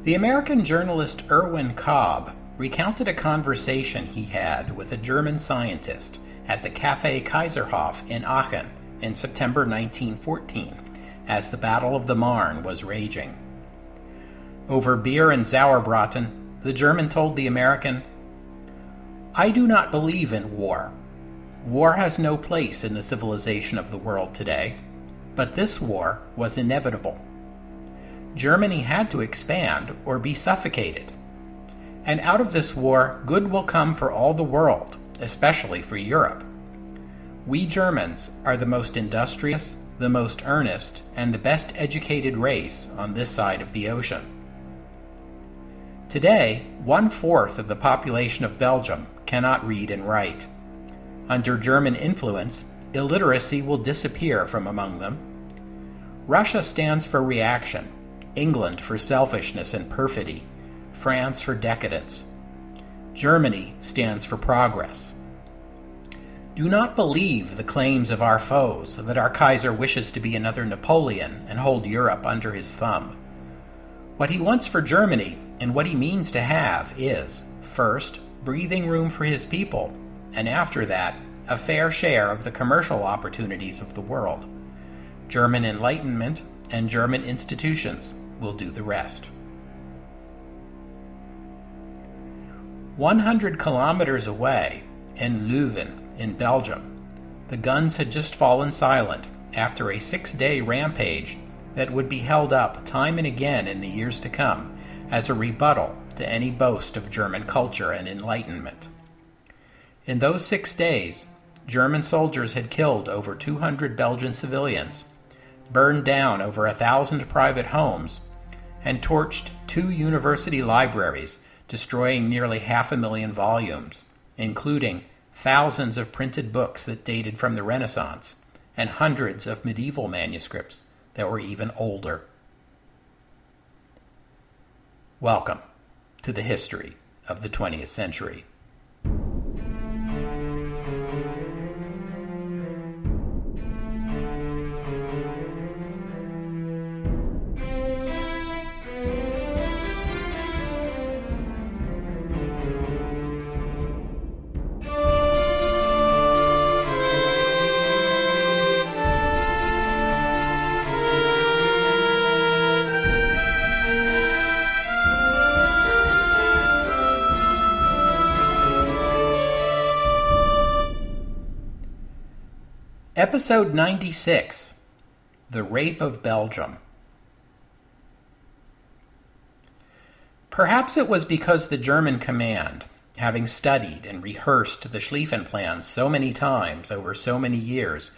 The American journalist Erwin Cobb recounted a conversation he had with a German scientist at the Café Kaiserhof in Aachen in September 1914, as the Battle of the Marne was raging. Over beer and Sauerbraten, the German told the American, "I do not believe in war. War has no place in the civilization of the world today, but this war was inevitable. Germany had to expand or be suffocated. And out of this war, good will come for all the world, especially for Europe. We Germans are the most industrious, the most earnest, and the best educated race on this side of the ocean." Today, 1/4 of the population of Belgium cannot read and write. Under German influence, illiteracy will disappear from among them. Russia stands for reaction, England for selfishness and perfidy, France for decadence. Germany stands for progress. Do not believe the claims of our foes that our Kaiser wishes to be another Napoleon and hold Europe under his thumb. What he wants for Germany and what he means to have is, first, breathing room for his people, and after that, a fair share of the commercial opportunities of the world. German enlightenment and German institutions will do the rest. 100 kilometers away, in Leuven, in Belgium, the guns had just fallen silent after a 6-day rampage that would be held up time and again in the years to come as a rebuttal to any boast of German culture and enlightenment. In those 6 days, German soldiers had killed over 200 Belgian civilians, burned down over 1,000 private homes, and torched 2 university libraries, destroying nearly 500,000 volumes, including thousands of printed books that dated from the Renaissance, and hundreds of medieval manuscripts that were even older. Welcome to the history of the 20th century. Episode 96, The Rape of Belgium. Perhaps it was because the German command, having studied and rehearsed the Schlieffen Plan so many times over so many years,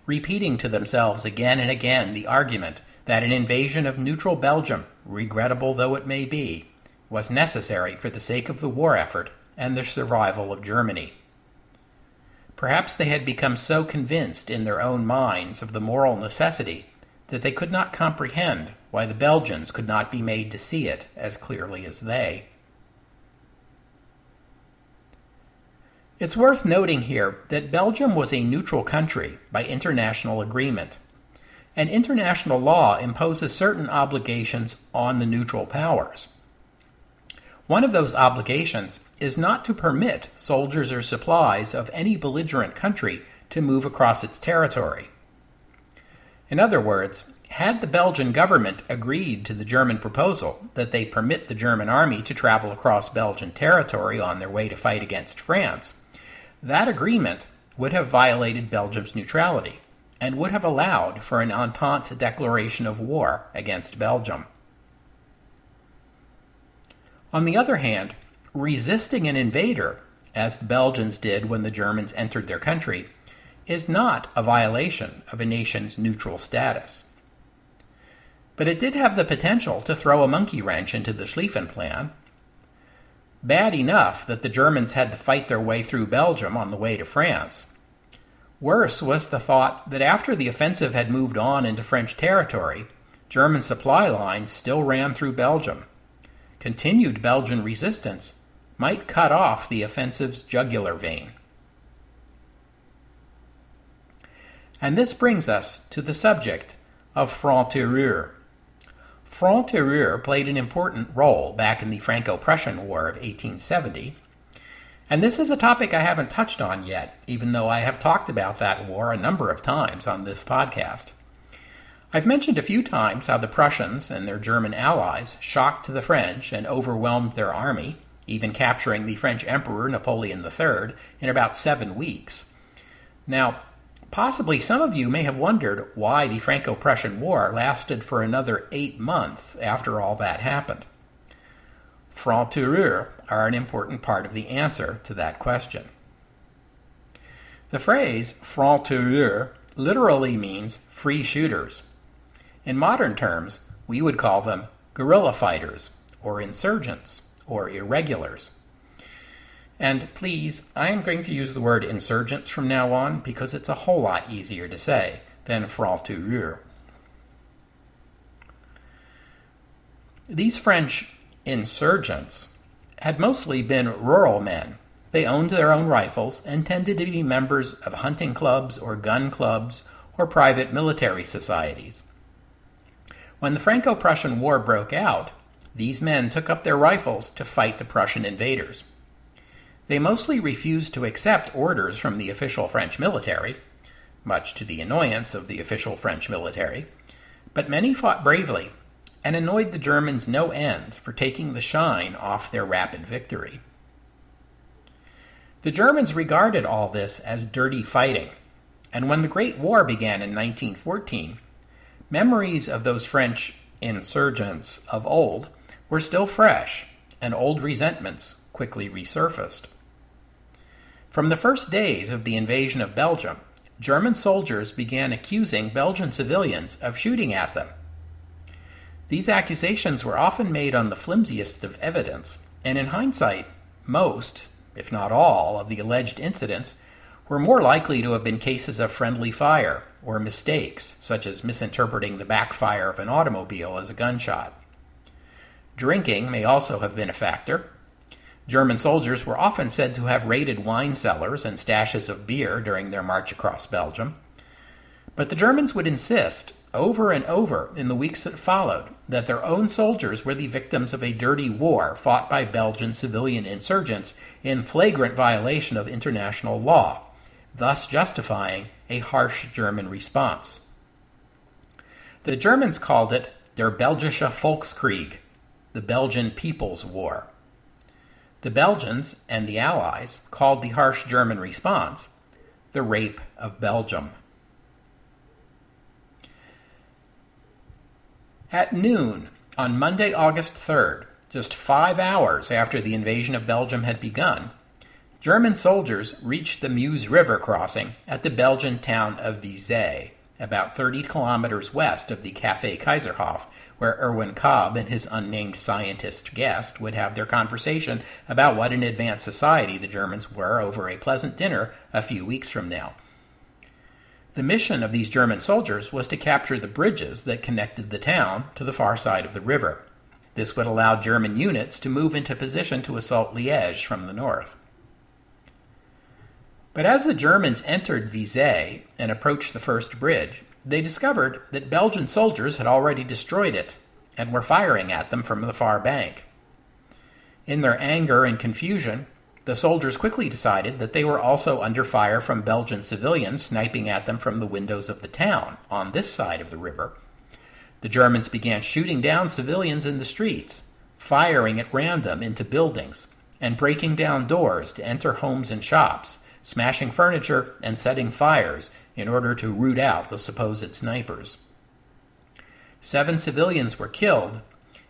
repeating to themselves again and again the argument that an invasion of neutral Belgium, regrettable though it may be, was necessary for the sake of the war effort and the survival of Germany. Perhaps they had become so convinced in their own minds of the moral necessity that they could not comprehend why the Belgians could not be made to see it as clearly as they. It's worth noting here that Belgium was a neutral country by international agreement, and international law imposes certain obligations on the neutral powers. One of those obligations is not to permit soldiers or supplies of any belligerent country to move across its territory. In other words, had the Belgian government agreed to the German proposal that they permit the German army to travel across Belgian territory on their way to fight against France, that agreement would have violated Belgium's neutrality and would have allowed for an Entente declaration of war against Belgium. On the other hand, resisting an invader, as the Belgians did when the Germans entered their country, is not a violation of a nation's neutral status. But it did have the potential to throw a monkey wrench into the Schlieffen Plan. Bad enough that the Germans had to fight their way through Belgium on the way to France. Worse was the thought that after the offensive had moved on into French territory, German supply lines still ran through Belgium. Continued Belgian resistance might cut off the offensive's jugular vein. And this brings us to the subject of franc-tireur. Franc-tireur played an important role back in the Franco-Prussian War of 1870, and this is a topic I haven't touched on yet, even though I have talked about that war a number of times on this podcast. I've mentioned a few times how the Prussians and their German allies shocked the French and overwhelmed their army, even capturing the French Emperor Napoleon III in about 7 weeks. Now, possibly some of you may have wondered why the Franco-Prussian War lasted for another 8 months after all that happened. Franc-tireurs are an important part of the answer to that question. The phrase franc-tireur literally means free shooters. In modern terms, we would call them guerrilla fighters, or insurgents, or irregulars. And please, I am going to use the word insurgents from now on because it's a whole lot easier to say than franc-tireur. These French insurgents had mostly been rural men. They owned their own rifles and tended to be members of hunting clubs or gun clubs or private military societies. When the Franco-Prussian War broke out, these men took up their rifles to fight the Prussian invaders. They mostly refused to accept orders from the official French military, much to the annoyance of the official French military, but many fought bravely and annoyed the Germans no end for taking the shine off their rapid victory. The Germans regarded all this as dirty fighting, and when the Great War began in 1914, memories of those French insurgents of old were still fresh, and old resentments quickly resurfaced. From the first days of the invasion of Belgium, German soldiers began accusing Belgian civilians of shooting at them. These accusations were often made on the flimsiest of evidence, and in hindsight, most, if not all, of the alleged incidents were more likely to have been cases of friendly fire or mistakes, such as misinterpreting the backfire of an automobile as a gunshot. Drinking may also have been a factor. German soldiers were often said to have raided wine cellars and stashes of beer during their march across Belgium. But the Germans would insist, over and over in the weeks that followed, that their own soldiers were the victims of a dirty war fought by Belgian civilian insurgents in flagrant violation of international law, thus justifying a harsh German response. The Germans called it der Belgische Volkskrieg, the Belgian People's War. The Belgians and the Allies called the harsh German response the Rape of Belgium. At noon on Monday, August 3rd, just 5 hours after the invasion of Belgium had begun, German soldiers reached the Meuse River crossing at the Belgian town of Vizay, about 30 kilometers west of the Café Kaiserhof, where Erwin Kobb and his unnamed scientist guest would have their conversation about what an advanced society the Germans were over a pleasant dinner a few weeks from now. The mission of these German soldiers was to capture the bridges that connected the town to the far side of the river. This would allow German units to move into position to assault Liège from the north. But as the Germans entered Vizay and approached the first bridge, they discovered that Belgian soldiers had already destroyed it and were firing at them from the far bank. In their anger and confusion, the soldiers quickly decided that they were also under fire from Belgian civilians sniping at them from the windows of the town on this side of the river. The Germans began shooting down civilians in the streets, firing at random into buildings, and breaking down doors to enter homes and shops, smashing furniture and setting fires in order to root out the supposed snipers. 7 civilians were killed,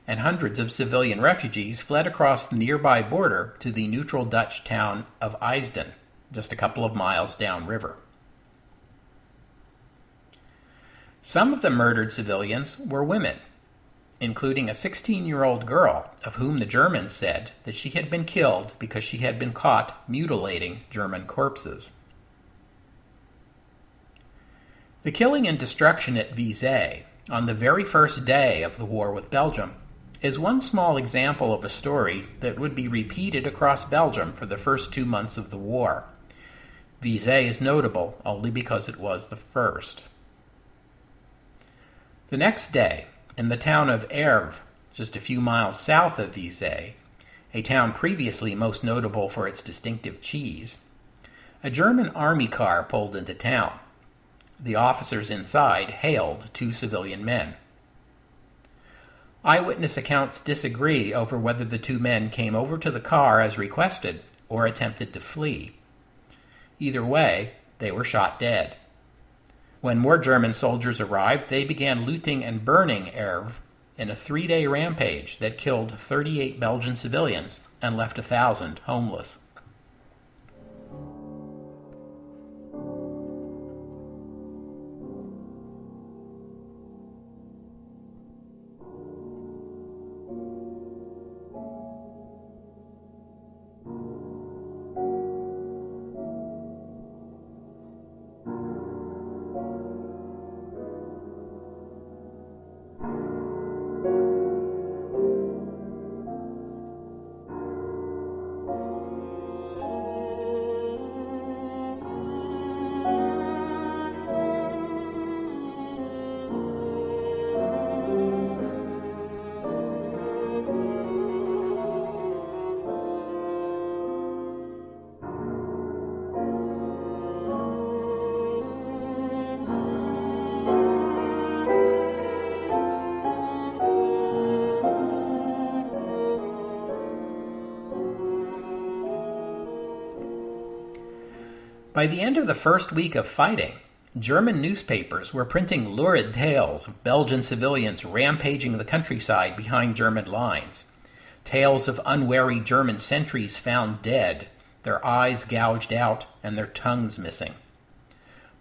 and hundreds of civilian refugees fled across the nearby border to the neutral Dutch town of Eisden, just a couple of miles downriver. Some of the murdered civilians were women, including a 16-year-old girl of whom the Germans said that she had been killed because she had been caught mutilating German corpses. The killing and destruction at Vizay on the very first day of the war with Belgium is one small example of a story that would be repeated across Belgium for the first 2 months of the war. Vizay is notable only because it was the first. The next day, in the town of Erve, just a few miles south of Visay, a town previously most notable for its distinctive cheese, a German army car pulled into town. The officers inside hailed two civilian men. Eyewitness accounts disagree over whether the two men came over to the car as requested or attempted to flee. Either way, they were shot dead. When more German soldiers arrived, they began looting and burning Erve in a 3-day rampage that killed 38 Belgian civilians and left 1,000 homeless. By the end of the first week of fighting, German newspapers were printing lurid tales of Belgian civilians rampaging the countryside behind German lines. Tales of unwary German sentries found dead, their eyes gouged out, and their tongues missing.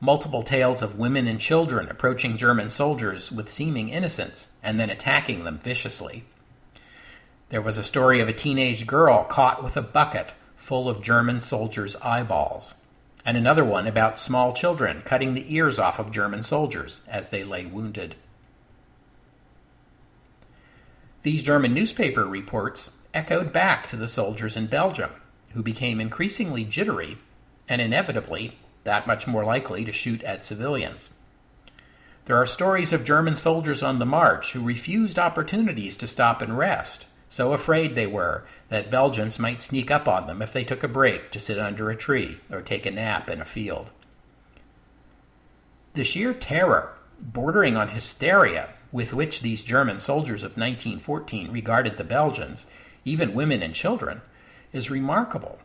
Multiple tales of women and children approaching German soldiers with seeming innocence and then attacking them viciously. There was a story of a teenage girl caught with a bucket full of German soldiers' eyeballs, and another one about small children cutting the ears off of German soldiers as they lay wounded. These German newspaper reports echoed back to the soldiers in Belgium, who became increasingly jittery and inevitably that much more likely to shoot at civilians. There are stories of German soldiers on the march who refused opportunities to stop and rest, so afraid they were that Belgians might sneak up on them if they took a break to sit under a tree or take a nap in a field. The sheer terror, bordering on hysteria, with which these German soldiers of 1914 regarded the Belgians, even women and children, is remarkable.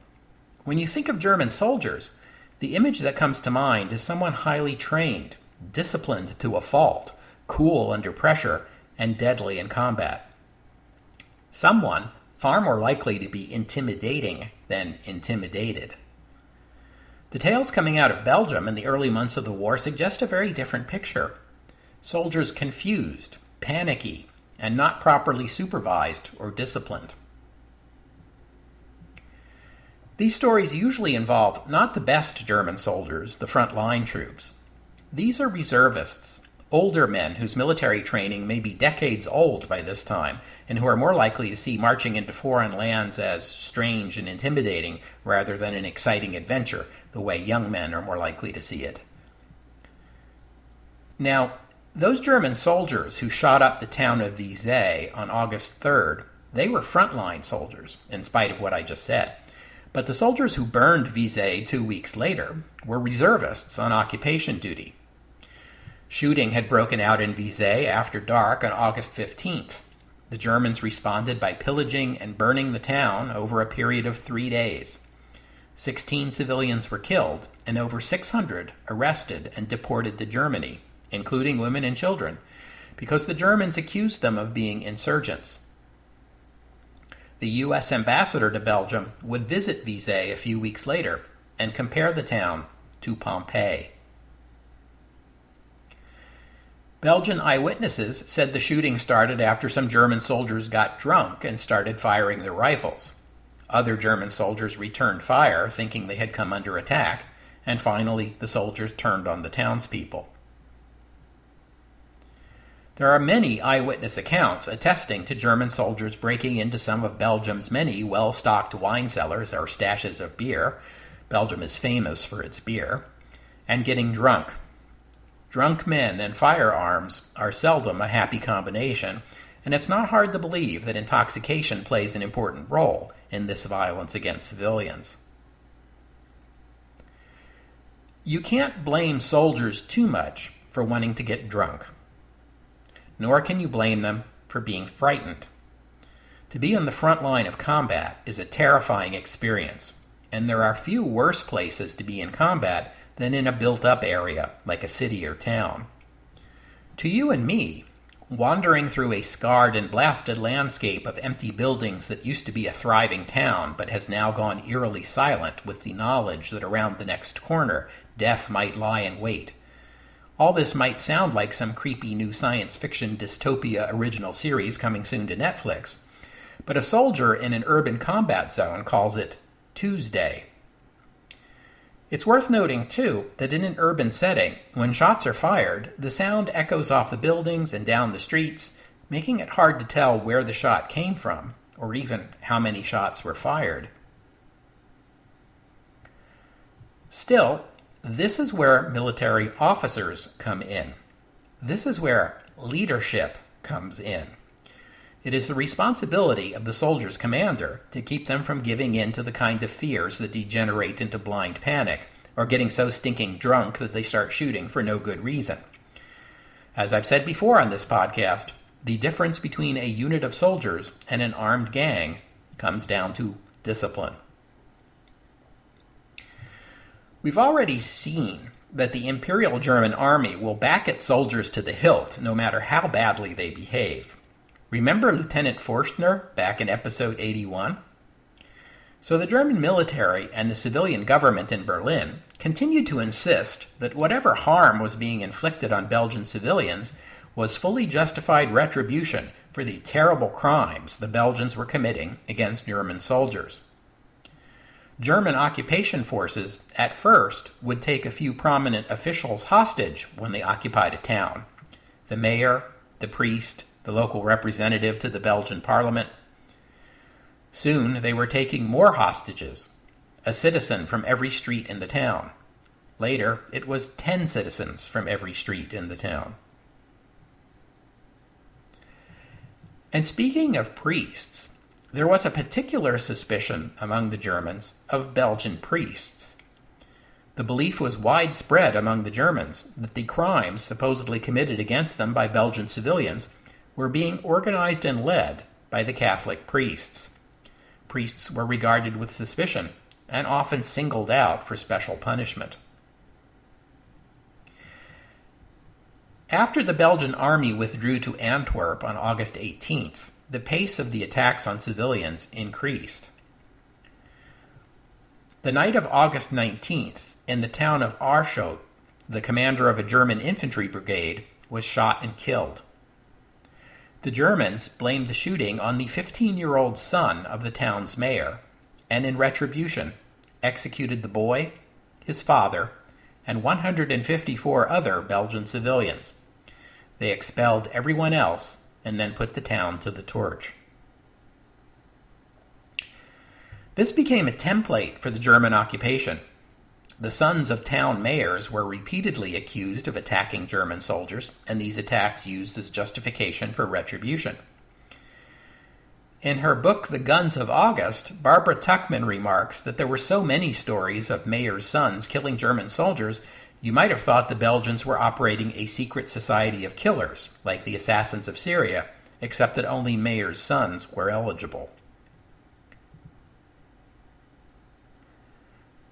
When you think of German soldiers, the image that comes to mind is someone highly trained, disciplined to a fault, cool under pressure, and deadly in combat. Someone far more likely to be intimidating than intimidated. The tales coming out of Belgium in the early months of the war suggest a very different picture. Soldiers confused, panicky, and not properly supervised or disciplined. These stories usually involve not the best German soldiers, the front-line troops. These are reservists, older men whose military training may be decades old by this time, and who are more likely to see marching into foreign lands as strange and intimidating rather than an exciting adventure, the way young men are more likely to see it. Now, those German soldiers who shot up the town of Visay on August 3rd, they were frontline soldiers, in spite of what I just said. But the soldiers who burned Visay 2 weeks later were reservists on occupation duty. Shooting had broken out in Visay after dark on August 15th. The Germans responded by pillaging and burning the town over a period of 3 days. 16 civilians were killed and over 600 arrested and deported to Germany, including women and children, because the Germans accused them of being insurgents. The U.S. ambassador to Belgium would visit Visay a few weeks later and compare the town to Pompeii. Belgian eyewitnesses said the shooting started after some German soldiers got drunk and started firing their rifles. Other German soldiers returned fire, thinking they had come under attack, and finally the soldiers turned on the townspeople. There are many eyewitness accounts attesting to German soldiers breaking into some of Belgium's many well-stocked wine cellars or stashes of beer — Belgium is famous for its beer — and getting drunk. Drunk men and firearms are seldom a happy combination, and it's not hard to believe that intoxication plays an important role in this violence against civilians. You can't blame soldiers too much for wanting to get drunk, nor can you blame them for being frightened. To be on the front line of combat is a terrifying experience, and there are few worse places to be in combat than in a built-up area like a city or town. To you and me, wandering through a scarred and blasted landscape of empty buildings that used to be a thriving town but has now gone eerily silent with the knowledge that around the next corner death might lie in wait. All this might sound like some creepy new science fiction dystopia original series coming soon to Netflix, but a soldier in an urban combat zone calls it Tuesday. It's worth noting, too, that in an urban setting, when shots are fired, the sound echoes off the buildings and down the streets, making it hard to tell where the shot came from, or even how many shots were fired. Still, this is where military officers come in. This is where leadership comes in. It is the responsibility of the soldier's commander to keep them from giving in to the kind of fears that degenerate into blind panic, or getting so stinking drunk that they start shooting for no good reason. As I've said before on this podcast, the difference between a unit of soldiers and an armed gang comes down to discipline. We've already seen that the Imperial German Army will back its soldiers to the hilt no matter how badly they behave. Remember Lieutenant Forstner back in episode 81? So the German military and the civilian government in Berlin continued to insist that whatever harm was being inflicted on Belgian civilians was fully justified retribution for the terrible crimes the Belgians were committing against German soldiers. German occupation forces at first would take a few prominent officials hostage when they occupied a town: the mayor, the priest, the local representative to the Belgian parliament. Soon they were taking more hostages, a citizen from every street in the town. Later, it was 10 citizens from every street in the town. And speaking of priests, there was a particular suspicion among the Germans of Belgian priests. The belief was widespread among the Germans that the crimes supposedly committed against them by Belgian civilians were being organized and led by the Catholic priests. Priests were regarded with suspicion and often singled out for special punishment. After the Belgian army withdrew to Antwerp on August 18th, the pace of the attacks on civilians increased. The night of August 19th, in the town of Aarschot, the commander of a German infantry brigade was shot and killed. The Germans blamed the shooting on the 15-year-old son of the town's mayor, and in retribution, executed the boy, his father, and 154 other Belgian civilians. They expelled everyone else and then put the town to the torch. This became a template for the German occupation. The sons of town mayors were repeatedly accused of attacking German soldiers, and these attacks used as justification for retribution. In her book, The Guns of August, Barbara Tuchman remarks that there were so many stories of mayors' sons killing German soldiers, you might have thought the Belgians were operating a secret society of killers, like the Assassins of Syria, except that only mayors' sons were eligible.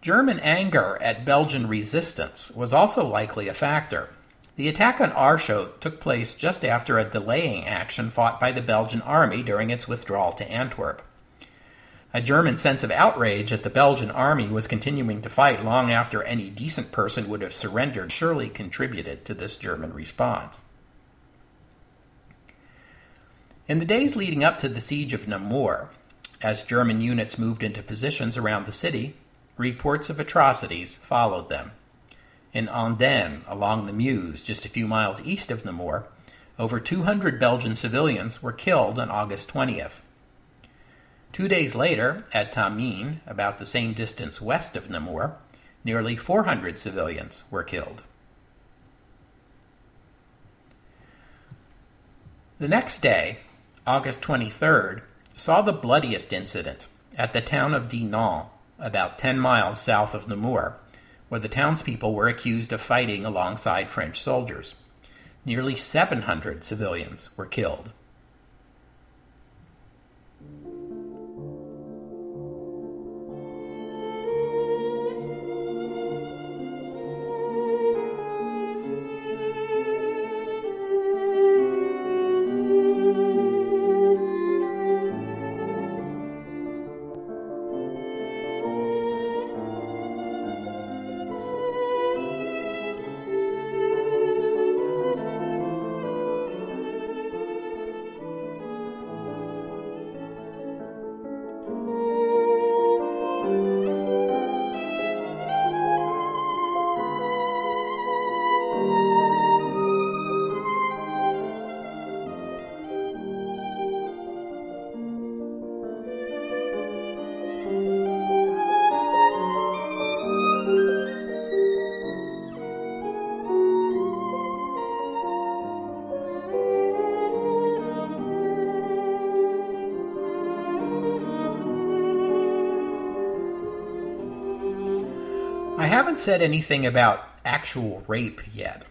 German anger at Belgian resistance was also likely a factor. The attack on Aarschot took place just after a delaying action fought by the Belgian army during its withdrawal to Antwerp. A German sense of outrage at the Belgian army was continuing to fight long after any decent person would have surrendered surely contributed to this German response. In the days leading up to the siege of Namur, as German units moved into positions around the city, reports of atrocities followed them. In Andenne, along the Meuse, just a few miles east of Namur, over 200 Belgian civilians were killed on August 20th. 2 days later, at Tamine, about the same distance west of Namur, nearly 400 civilians were killed. The next day, August 23rd, saw the bloodiest incident at the town of Dinant, about 10 miles south of Namur, where the townspeople were accused of fighting alongside French soldiers. Nearly 700 civilians were killed. I haven't said anything about actual rape yet.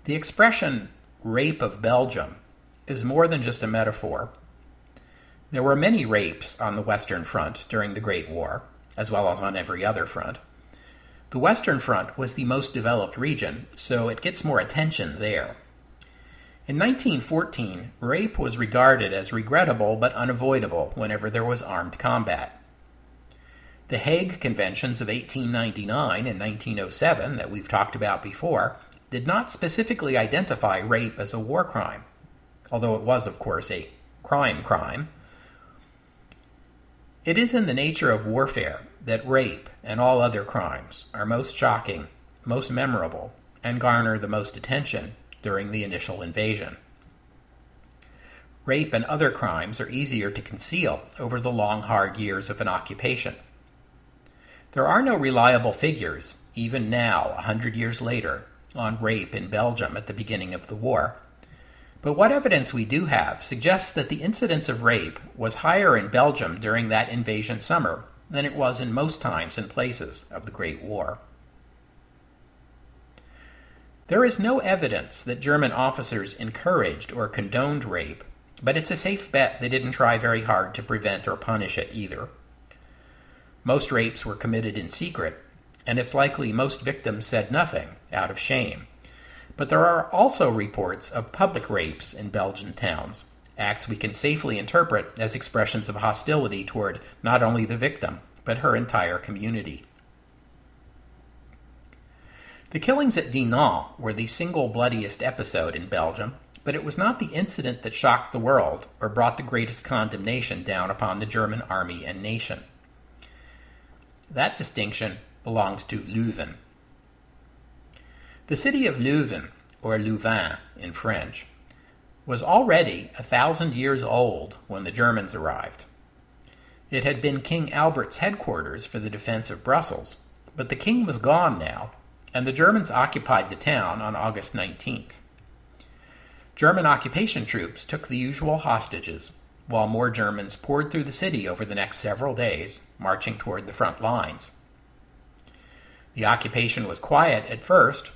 The expression Rape of Belgium is more than just a metaphor. There were many rapes on the Western Front during the Great War, as well as on every other front. The Western Front was the most developed region, so it gets more attention there. In 1914, rape was regarded as regrettable but unavoidable whenever there was armed combat. The Hague Conventions of 1899 and 1907 that we've talked about before did not specifically identify rape as a war crime, although it was, of course, a crime. It is in the nature of warfare that rape and all other crimes are most shocking, most memorable, and garner the most attention during the initial invasion. Rape and other crimes are easier to conceal over the long, hard years of an occupation. There are no reliable figures, even now, 100 years later, on rape in Belgium at the beginning of the war. But what evidence we do have suggests that the incidence of rape was higher in Belgium during that invasion summer than it was in most times and places of the Great War. There is no evidence that German officers encouraged or condoned rape, but it's a safe bet they didn't try very hard to prevent or punish it either. Most rapes were committed in secret, and it's likely most victims said nothing out of shame. But there are also reports of public rapes in Belgian towns, acts we can safely interpret as expressions of hostility toward not only the victim, but her entire community. The killings at Dinant were the single bloodiest episode in Belgium, but it was not the incident that shocked the world or brought the greatest condemnation down upon the German army and nation. That distinction belongs to Leuven. The city of Leuven, or Louvain in French, was already 1,000 years old when the Germans arrived. It had been King Albert's headquarters for the defense of Brussels, but the king was gone now, and the Germans occupied the town on August 19th. German occupation troops took the usual hostages, while more Germans poured through the city over the next several days, marching toward the front lines. The occupation was quiet at first.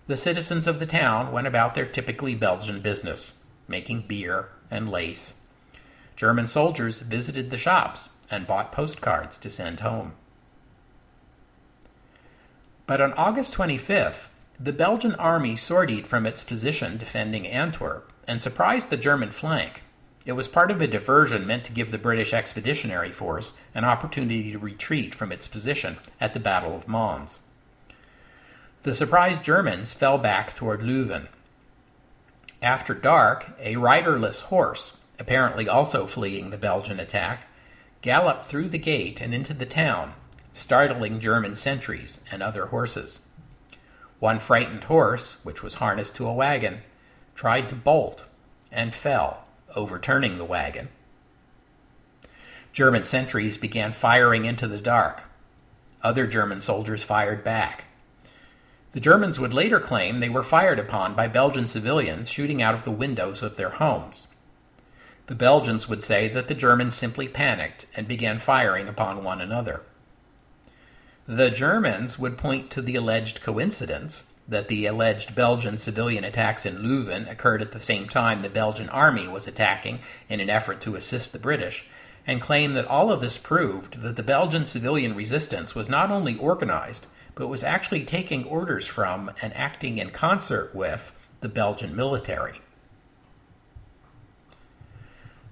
The citizens of the town went about their typically Belgian business, making beer and lace. German soldiers visited the shops and bought postcards to send home. But on August 25th, the Belgian army sortied from its position defending Antwerp and surprised the German flank. It was part of a diversion meant to give the British Expeditionary Force an opportunity to retreat from its position at the Battle of Mons. The surprised Germans fell back toward Leuven. After dark, a riderless horse, apparently also fleeing the Belgian attack, galloped through the gate and into the town, startling German sentries and other horses. One frightened horse, which was harnessed to a wagon, tried to bolt and fell, overturning the wagon. German sentries began firing into the dark. Other German soldiers fired back. The Germans would later claim they were fired upon by Belgian civilians shooting out of the windows of their homes. The Belgians would say that the Germans simply panicked and began firing upon one another. The Germans would point to the alleged coincidence that the alleged Belgian civilian attacks in Leuven occurred at the same time the Belgian army was attacking in an effort to assist the British, and claim that all of this proved that the Belgian civilian resistance was not only organized, but was actually taking orders from and acting in concert with the Belgian military.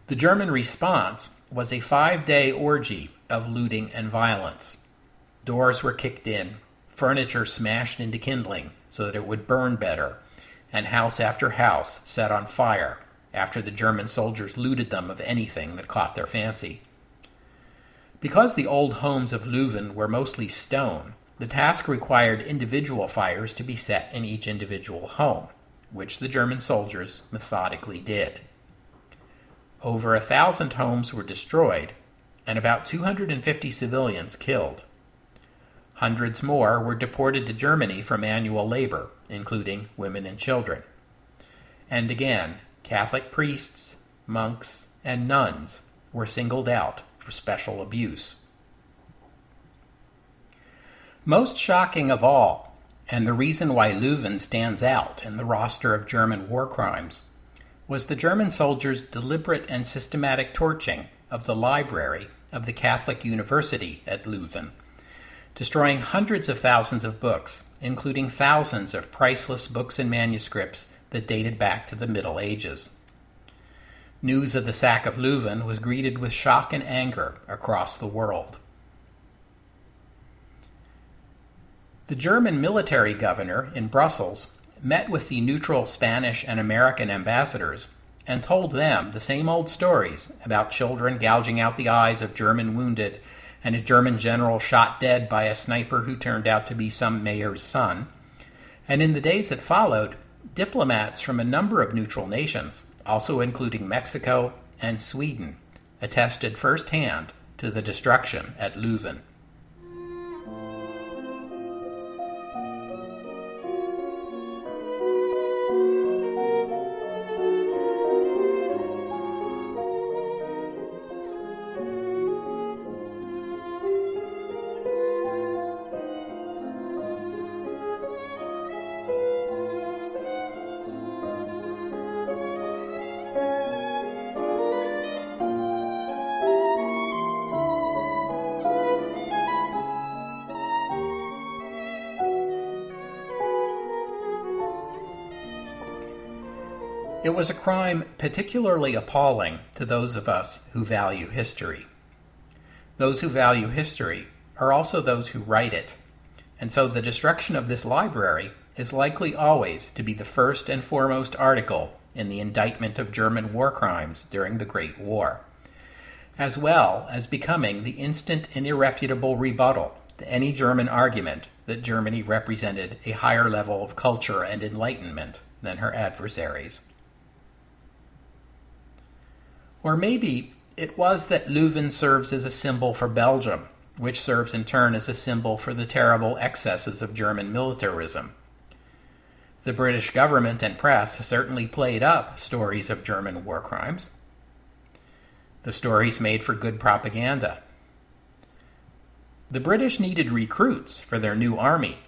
The German response was a 5-day orgy of looting and violence. Doors were kicked in, furniture smashed into kindling so that it would burn better, and house after house set on fire after the German soldiers looted them of anything that caught their fancy. Because the old homes of Leuven were mostly stone, the task required individual fires to be set in each individual home, which the German soldiers methodically did. Over 1,000 homes were destroyed, and about 250 civilians killed. Hundreds more were deported to Germany for manual labor, including women and children. And again, Catholic priests, monks, and nuns were singled out for special abuse. Most shocking of all, and the reason why Leuven stands out in the roster of German war crimes, was the German soldiers' deliberate and systematic torching of the library of the Catholic University at Leuven, destroying hundreds of thousands of books, including thousands of priceless books and manuscripts that dated back to the Middle Ages. News of the sack of Leuven was greeted with shock and anger across the world. The German military governor in Brussels met with the neutral Spanish and American ambassadors and told them the same old stories about children gouging out the eyes of German wounded and a German general shot dead by a sniper who turned out to be some mayor's son. And in the days that followed, diplomats from a number of neutral nations, also including Mexico and Sweden, attested firsthand to the destruction at Leuven. It was a crime particularly appalling to those of us who value history. Those who value history are also those who write it, and so the destruction of this library is likely always to be the first and foremost article in the indictment of German war crimes during the Great War, as well as becoming the instant and irrefutable rebuttal to any German argument that Germany represented a higher level of culture and enlightenment than her adversaries. Or maybe it was that Leuven serves as a symbol for Belgium, which serves in turn as a symbol for the terrible excesses of German militarism. The British government and press certainly played up stories of German war crimes. The stories made for good propaganda. The British needed recruits for their new army,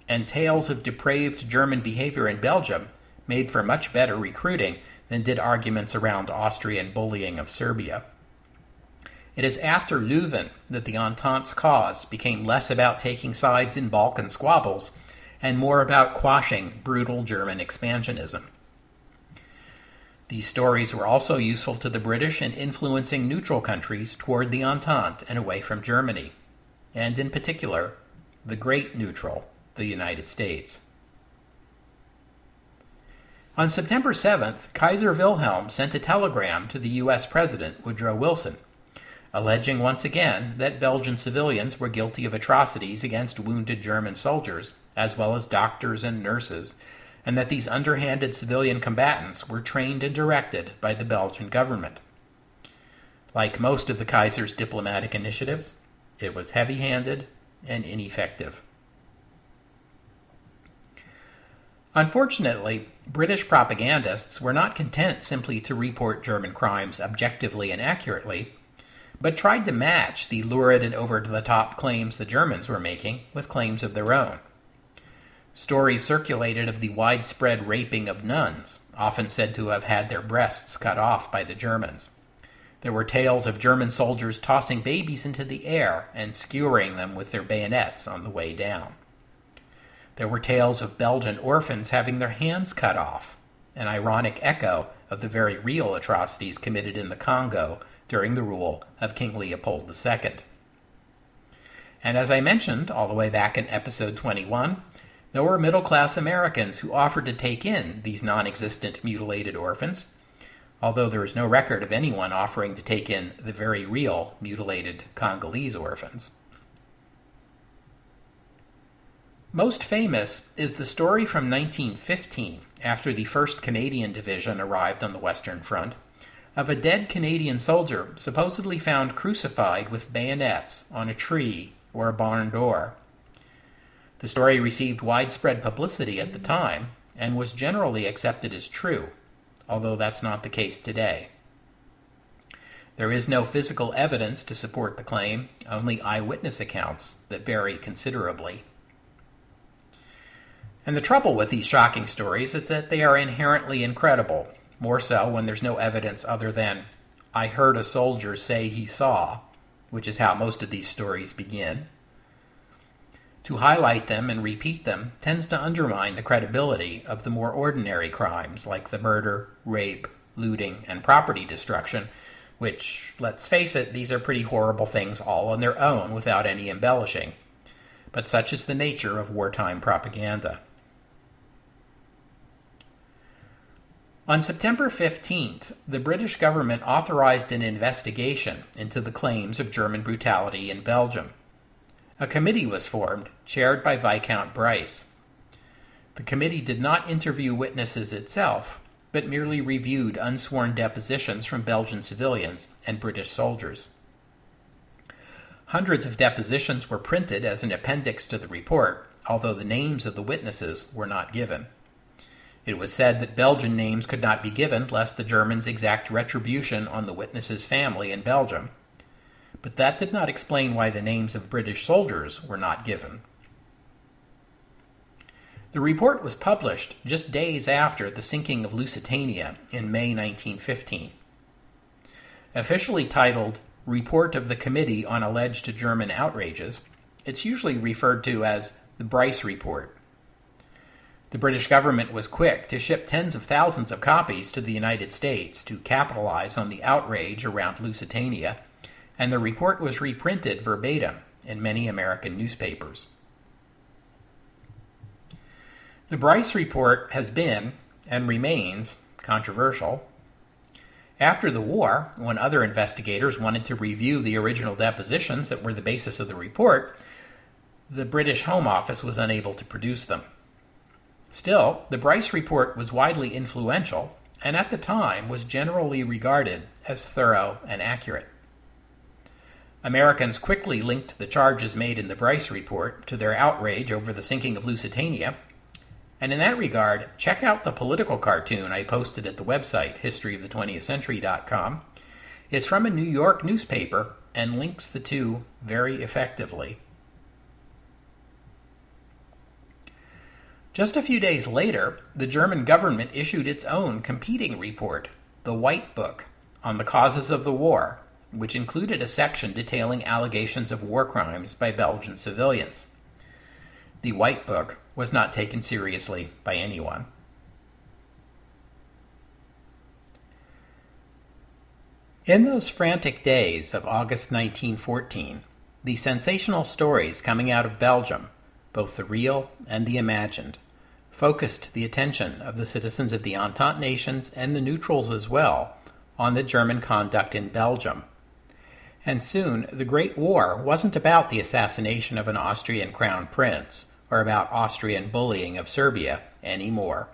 and tales of depraved German behavior in Belgium made for much better recruiting than did arguments around Austrian bullying of Serbia. It is after Leuven that the Entente's cause became less about taking sides in Balkan squabbles and more about quashing brutal German expansionism. These stories were also useful to the British in influencing neutral countries toward the Entente and away from Germany, and in particular, the great neutral, the United States. On September 7th, Kaiser Wilhelm sent a telegram to the U.S. President Woodrow Wilson, alleging once again that Belgian civilians were guilty of atrocities against wounded German soldiers, as well as doctors and nurses, and that these underhanded civilian combatants were trained and directed by the Belgian government. Like most of the Kaiser's diplomatic initiatives, it was heavy-handed and ineffective. Unfortunately, British propagandists were not content simply to report German crimes objectively and accurately, but tried to match the lurid and over-the-top claims the Germans were making with claims of their own. Stories circulated of the widespread raping of nuns, often said to have had their breasts cut off by the Germans. There were tales of German soldiers tossing babies into the air and skewering them with their bayonets on the way down. There were tales of Belgian orphans having their hands cut off, an ironic echo of the very real atrocities committed in the Congo during the rule of King Leopold II. And as I mentioned all the way back in episode 21, there were middle-class Americans who offered to take in these non-existent mutilated orphans, although there is no record of anyone offering to take in the very real mutilated Congolese orphans. Most famous is the story from 1915, after the 1st Canadian Division arrived on the Western Front, of a dead Canadian soldier supposedly found crucified with bayonets on a tree or a barn door. The story received widespread publicity at the time and was generally accepted as true, although that's not the case today. There is no physical evidence to support the claim, only eyewitness accounts that vary considerably. And the trouble with these shocking stories is that they are inherently incredible, more so when there's no evidence other than, "I heard a soldier say he saw," which is how most of these stories begin. To highlight them and repeat them tends to undermine the credibility of the more ordinary crimes like the murder, rape, looting, and property destruction, which, let's face it, these are pretty horrible things all on their own without any embellishing. But such is the nature of wartime propaganda. On September 15th, the British government authorized an investigation into the claims of German brutality in Belgium. A committee was formed, chaired by Viscount Bryce. The committee did not interview witnesses itself, but merely reviewed unsworn depositions from Belgian civilians and British soldiers. Hundreds of depositions were printed as an appendix to the report, although the names of the witnesses were not given. It was said that Belgian names could not be given lest the Germans exact retribution on the witness's family in Belgium. But that did not explain why the names of British soldiers were not given. The report was published just days after the sinking of Lusitania in May 1915. Officially titled Report of the Committee on Alleged German Outrages, it's usually referred to as the Bryce Report. The British government was quick to ship tens of thousands of copies to the United States to capitalize on the outrage around Lusitania, and the report was reprinted verbatim in many American newspapers. The Bryce Report has been, and remains, controversial. After the war, when other investigators wanted to review the original depositions that were the basis of the report, the British Home Office was unable to produce them. Still, the Bryce Report was widely influential, and at the time was generally regarded as thorough and accurate. Americans quickly linked the charges made in the Bryce Report to their outrage over the sinking of Lusitania, and in that regard, check out the political cartoon I posted at the website, historyofthe20thcentury.com. It's from a New York newspaper and links the two very effectively. Just a few days later, the German government issued its own competing report, the White Book, on the causes of the war, which included a section detailing allegations of war crimes by Belgian civilians. The White Book was not taken seriously by anyone. In those frantic days of August 1914, the sensational stories coming out of Belgium, both the real and the imagined, focused the attention of the citizens of the Entente nations and the neutrals as well on the German conduct in Belgium. And soon, the Great War wasn't about the assassination of an Austrian crown prince or about Austrian bullying of Serbia anymore.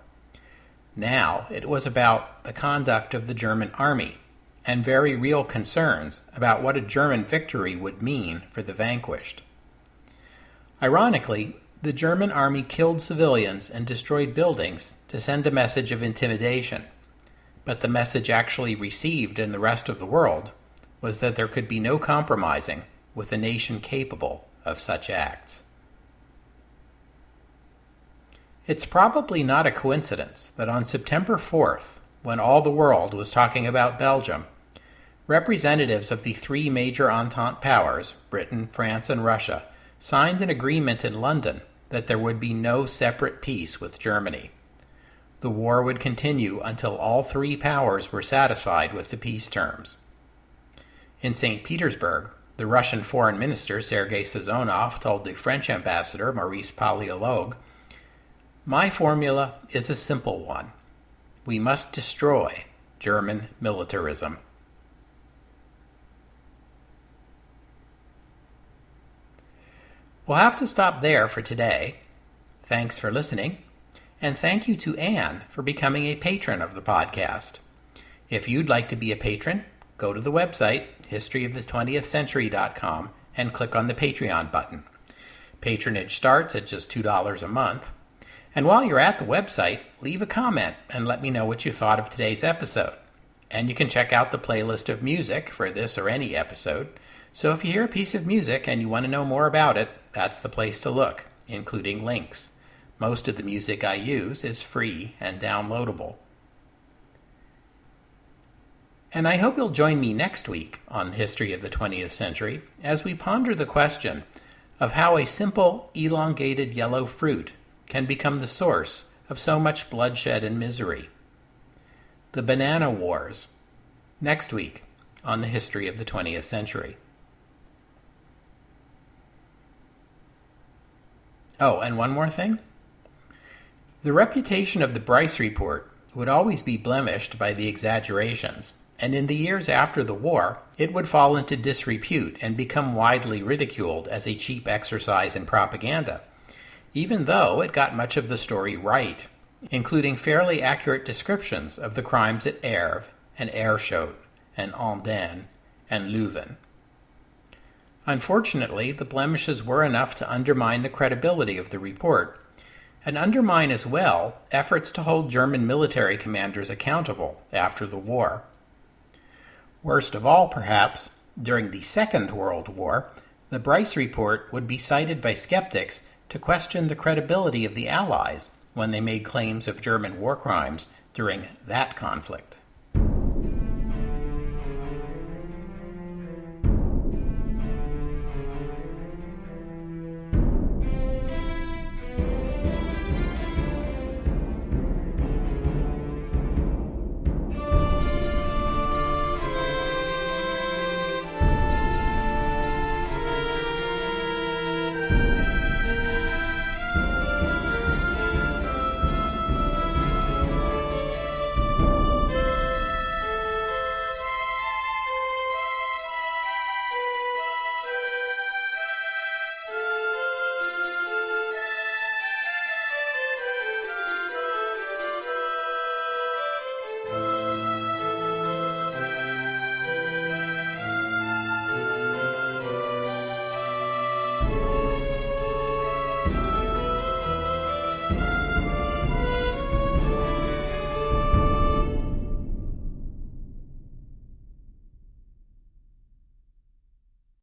Now, it was about the conduct of the German army and very real concerns about what a German victory would mean for the vanquished. Ironically, The German army killed civilians and destroyed buildings to send a message of intimidation. But the message actually received in the rest of the world was that there could be no compromising with a nation capable of such acts. It's probably not a coincidence that on September 4th, when all the world was talking about Belgium, representatives of the three major Entente powers, Britain, France, and Russia, signed an agreement in London that there would be no separate peace with Germany. The war would continue until all three powers were satisfied with the peace terms. In St. Petersburg, the Russian Foreign Minister Sergei Sazonov told the French ambassador Maurice Palaiolog, "My formula is a simple one. We must destroy German militarism." We'll have to stop there for today. Thanks for listening, and thank you to Anne for becoming a patron of the podcast. If you'd like to be a patron, go to the website, historyofthe20thcentury.com, and click on the Patreon button. Patronage starts at just $2 a month. And while you're at the website, leave a comment and let me know what you thought of today's episode. And you can check out the playlist of music for this or any episode. So if you hear a piece of music and you want to know more about it, that's the place to look, including links. Most of the music I use is free and downloadable. And I hope you'll join me next week on the History of the 20th Century as we ponder the question of how a simple, elongated yellow fruit can become the source of so much bloodshed and misery. The Banana Wars, next week on the History of the 20th Century. Oh, and one more thing. The reputation of the Bryce Report would always be blemished by the exaggerations, and in the years after the war, it would fall into disrepute and become widely ridiculed as a cheap exercise in propaganda, even though it got much of the story right, including fairly accurate descriptions of the crimes at Erve and Aarschot and Andenne and Leuven. Unfortunately, the blemishes were enough to undermine the credibility of the report, and undermine as well efforts to hold German military commanders accountable after the war. Worst of all, perhaps, during the Second World War, the Bryce Report would be cited by skeptics to question the credibility of the Allies when they made claims of German war crimes during that conflict.